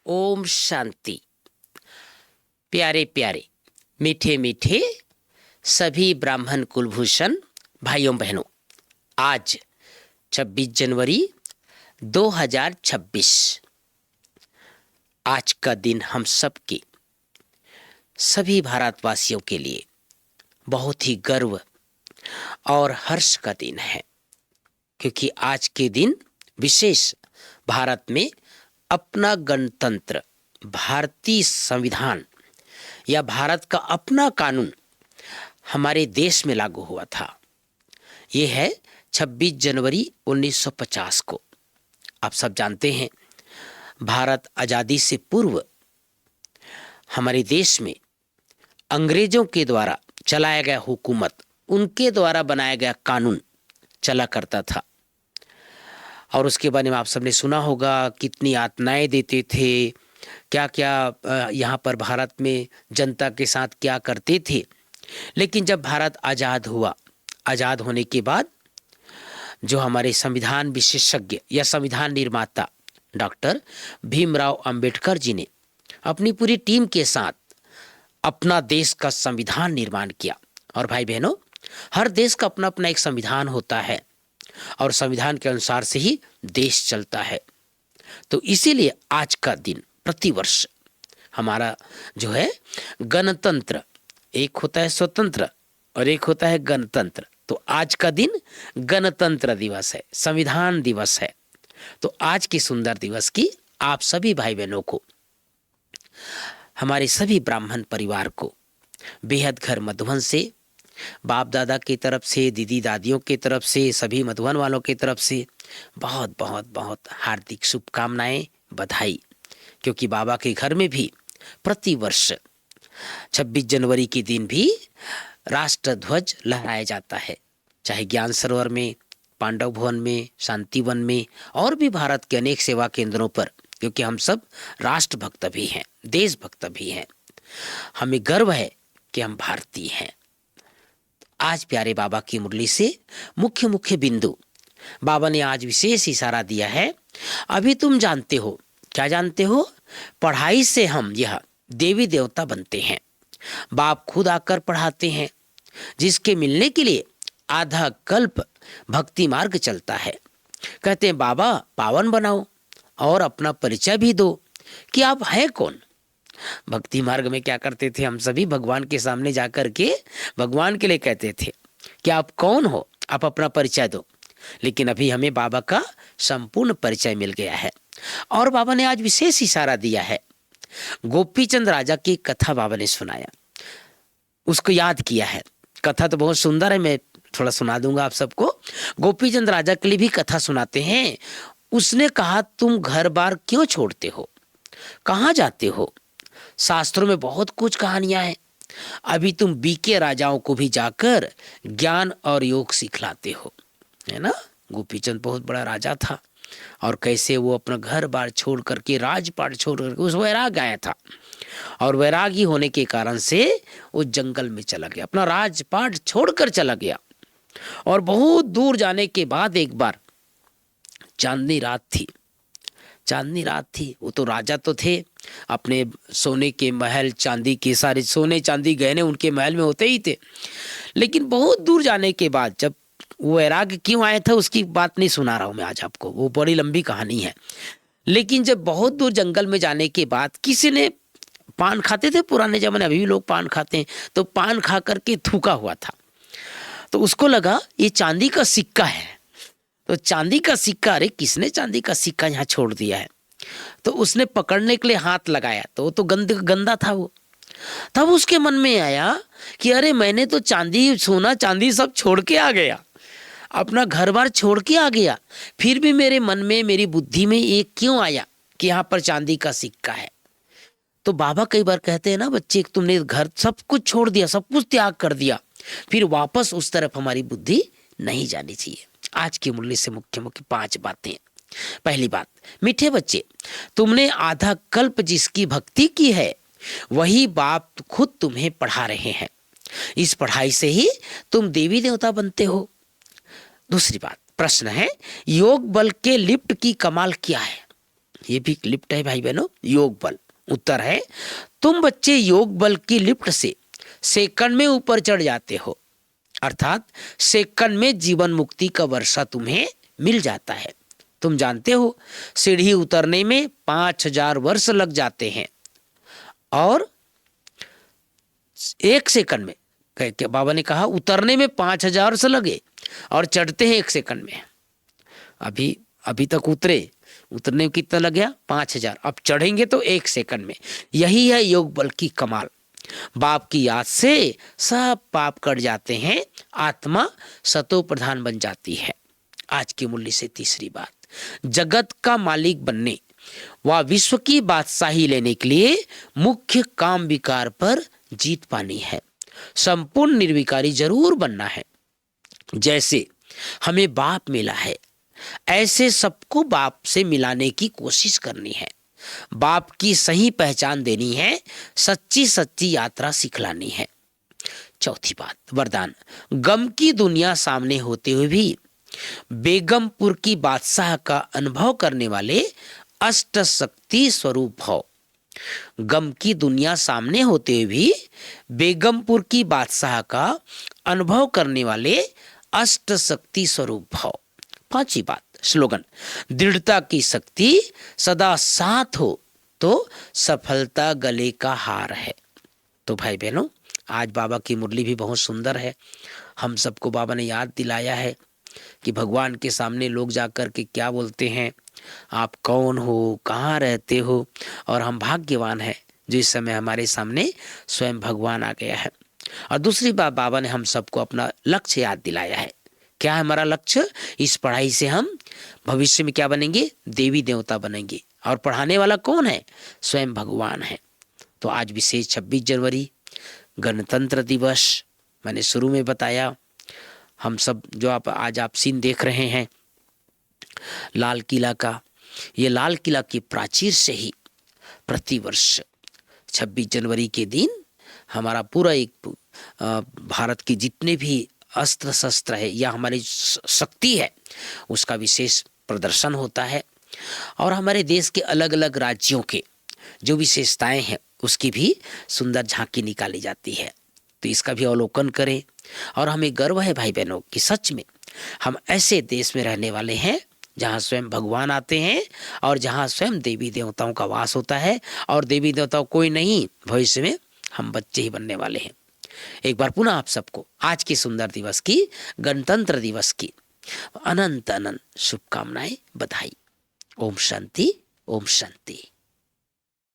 ओम शांति। प्यारे प्यारे मीठे मीठे सभी ब्राह्मण कुलभूषण भाइयों बहनों, आज 26 जनवरी 2026 आज का दिन हम सबके सभी भारतवासियों के लिए बहुत ही गर्व और हर्ष का दिन है, क्योंकि आज के दिन विशेष भारत में अपना गणतंत्र, भारतीय संविधान या भारत का अपना कानून हमारे देश में लागू हुआ था। यह है 26 जनवरी 1950 को। आप सब जानते हैं, भारत आज़ादी से पूर्व हमारे देश में अंग्रेजों के द्वारा चलाया गया हुकूमत, उनके द्वारा बनाया गया कानून चला करता था। और उसके बारे में आप सबने सुना होगा, कितनी यातनाएं देते थे, क्या क्या यहाँ पर भारत में जनता के साथ क्या करते थे। लेकिन जब भारत आज़ाद हुआ, आज़ाद होने के बाद जो हमारे संविधान विशेषज्ञ या संविधान निर्माता डॉक्टर भीमराव अंबेडकर जी ने अपनी पूरी टीम के साथ अपना देश का संविधान निर्माण किया। और भाई बहनों, हर देश का अपना अपना एक संविधान होता है और संविधान के अनुसार से ही देश चलता है। तो इसीलिए आज का दिन प्रतिवर्ष हमारा जो है गणतंत्र, एक होता है स्वतंत्र और एक होता है गणतंत्र। तो आज का दिन गणतंत्र दिवस है, संविधान दिवस है। तो आज की सुंदर दिवस की आप सभी भाई बहनों को, हमारे सभी ब्राह्मण परिवार को बेहद घर मधुबन से, बाप दादा की तरफ से, दीदी दादियों की तरफ से, सभी मधुबन वालों की तरफ से बहुत बहुत बहुत हार्दिक शुभकामनाएं, बधाई। क्योंकि बाबा के घर में भी प्रतिवर्ष 26 जनवरी के दिन भी राष्ट्र ध्वज लहराया जाता है, चाहे ज्ञान सरोवर में, पांडव भवन में, शांतिवन में और भी भारत के अनेक सेवा केंद्रों पर। क्योंकि हम सब राष्ट्रभक्त भी हैं, देशभक्त भी हैं, हमें गर्व है कि हम भारतीय हैं। आज प्यारे बाबा की मुरली से मुख्य मुख्य बिंदु बाबा ने आज विशेष इशारा दिया है। अभी तुम जानते हो, क्या जानते हो? पढ़ाई से हम यह देवी देवता बनते हैं। बाप खुद आकर पढ़ाते हैं, जिसके मिलने के लिए आधा कल्प भक्ति मार्ग चलता है। कहते हैं बाबा पावन बनाओ और अपना परिचय भी दो कि आप है कौन। भक्ति मार्ग में क्या करते थे हम सभी? भगवान के सामने जाकर के भगवान के लिए कहते थे कि आप कौन हो, आप अपना परिचय दो। लेकिन अभी हमें बाबा का संपूर्ण परिचय मिल गया है। और बाबा ने आज विशेष इशारा दिया है। गोपीचंद राजा की कथा बाबा ने सुनाया, उसको याद किया है। कथा तो बहुत सुंदर है, मैं थोड़ा सुना दूंगा आप सबको। गोपीचंद राजा के लिए भी कथा सुनाते हैं। उसने कहा, तुम घर बार क्यों छोड़ते हो, कहाँ जाते हो? शास्त्रों में बहुत कुछ कहानियां हैं। अभी तुम बीके राजाओं को भी जाकर ज्ञान और योग सिखलाते हो, है ना। गोपीचंद बहुत बड़ा राजा था और कैसे वो अपना घर बार छोड़ करके, राजपाट छोड़ करके उस वैराग आया था। और वैरागी होने के कारण से वो जंगल में चला गया, अपना राजपाट छोड़कर चला गया। और बहुत दूर जाने के बाद एक बार चांदनी रात थी, चांदनी रात थी। वो तो राजा तो थे, अपने सोने के महल, चांदी के सारे सोने चांदी गहने उनके महल में होते ही थे। लेकिन बहुत दूर जाने के बाद जब वो वैराग क्यों आया था उसकी बात नहीं सुना रहा हूं मैं आज आपको, वो बड़ी लंबी कहानी है। लेकिन जब बहुत दूर जंगल में जाने के बाद किसी ने पान खाते थे, पुराने जमाने, अभी भी लोग पान खाते हैं, तो पान खा करके थूका हुआ था। तो उसको लगा ये चांदी का सिक्का है। तो चांदी का सिक्का, अरे किसने चांदी का सिक्का यहाँ छोड़ दिया है? तो उसने पकड़ने के लिए हाथ लगाया तो वो तो गंदा था वो। तब उसके मन में आया कि अरे मैंने तो चांदी, सोना चांदी सब छोड़ के आ गया, अपना घर बार छोड़ के आ गया, फिर भी मेरे मन में, मेरी बुद्धि में ये क्यों आया कि यहाँ पर चांदी का सिक्का है। तो बाबा कई बार कहते हैं ना, बच्चे तुमने घर सब कुछ छोड़ दिया, सब कुछ त्याग कर दिया, फिर वापस उस तरफ हमारी बुद्धि नहीं जानी चाहिए। आज की मुरली से मुख्य मुख्य 5 बातें। पहली बात, मीठे बच्चे, तुमने आधा कल्प जिसकी भक्ति की है वही बाप खुद तुम्हें पढ़ा रहे हैं। इस पढ़ाई से ही तुम देवी देवता बनते हो। दूसरी बात, प्रश्न है, योग बल के लिफ्ट की कमाल क्या है? ये भी लिफ्ट है भाई बहनों, योग बल। उत्तर है तुम बच्चे योग बल की लिफ्ट से सेकंड में ऊपर चढ़ जाते हो, अर्थात सेकंड में जीवन मुक्ति का वर्षा तुम्हें मिल जाता है। तुम जानते हो सीढ़ी उतरने में 5000 वर्ष लग जाते हैं और 1 सेकंड में, क्या बाबा ने कहा उतरने में 5000 वर्ष लगे और चढ़ते हैं 1 सेकंड में। अभी तक उतरने में कितना लग गया? 5000। अब चढ़ेंगे तो 1 सेकंड में। यही है योग बल की कमाल। बाप की याद से सब पाप कट जाते हैं, आत्मा सतो प्रधान बन जाती है। आज की मूल्य से तीसरी बात, जगत का मालिक बनने व विश्व की बादशाही लेने के लिए मुख्य काम विकार पर जीत पानी है। संपूर्ण निर्विकारी जरूर बनना है। जैसे हमें बाप मिला है, ऐसे सबको बाप से मिलाने की कोशिश करनी है। बाप की सही पहचान देनी है, सच्ची सच्ची यात्रा सिखलानी है। चौथी बात, वरदान, गम की दुनिया सामने होते हुए भी बेगमपुर की बादशाह का अनुभव करने वाले अष्ट शक्ति स्वरूप भव। गम की दुनिया सामने होते हुए भी बेगमपुर की बादशाह का अनुभव करने वाले अष्ट शक्ति स्वरूप भव। पांचवी बात, स्लोगन, दृढ़ता की शक्ति सदा साथ हो तो सफलता गले का हार है। तो भाई बहनों, आज बाबा की मुरली भी बहुत सुंदर है। हम सबको बाबा ने याद दिलाया है कि भगवान के सामने लोग जाकर के क्या बोलते हैं, आप कौन हो, कहाँ रहते हो, और हम भाग्यवान हैं जो इस समय हमारे सामने स्वयं भगवान आ गया है। और दूसरी बात, बाबा ने हम सबको अपना लक्ष्य याद दिलाया है। क्या है हमारा लक्ष्य? इस पढ़ाई से हम भविष्य में क्या बनेंगे? देवी देवता बनेंगे। और पढ़ाने वाला कौन है? स्वयं भगवान है। तो आज विशेष 26 जनवरी गणतंत्र दिवस, मैंने शुरू में बताया, हम सब जो आज आप सीन देख रहे हैं लाल किला का, ये लाल किला की प्राचीर से ही प्रतिवर्ष 26 जनवरी के दिन हमारा पूरा एक भारत के जितने भी अस्त्र शस्त्र है या हमारी शक्ति है उसका विशेष प्रदर्शन होता है। और हमारे देश के अलग अलग राज्यों के जो विशेषताएं हैं उसकी भी सुंदर झांकी निकाली जाती है। तो इसका भी अवलोकन करें। और हमें गर्व है भाई बहनों कि सच में हम ऐसे देश में रहने वाले हैं जहाँ स्वयं भगवान आते हैं और जहाँ स्वयं देवी देवताओं का वास होता है। और देवी देवताओं कोई नहीं, भविष्य में हम बच्चे ही बनने वाले हैं। एक बार पुनः आप सबको आज के सुंदर दिवस की, गणतंत्र दिवस की अनंत अनंत शुभकामनाएं, बधाई। ओम शांति, ओम शांति।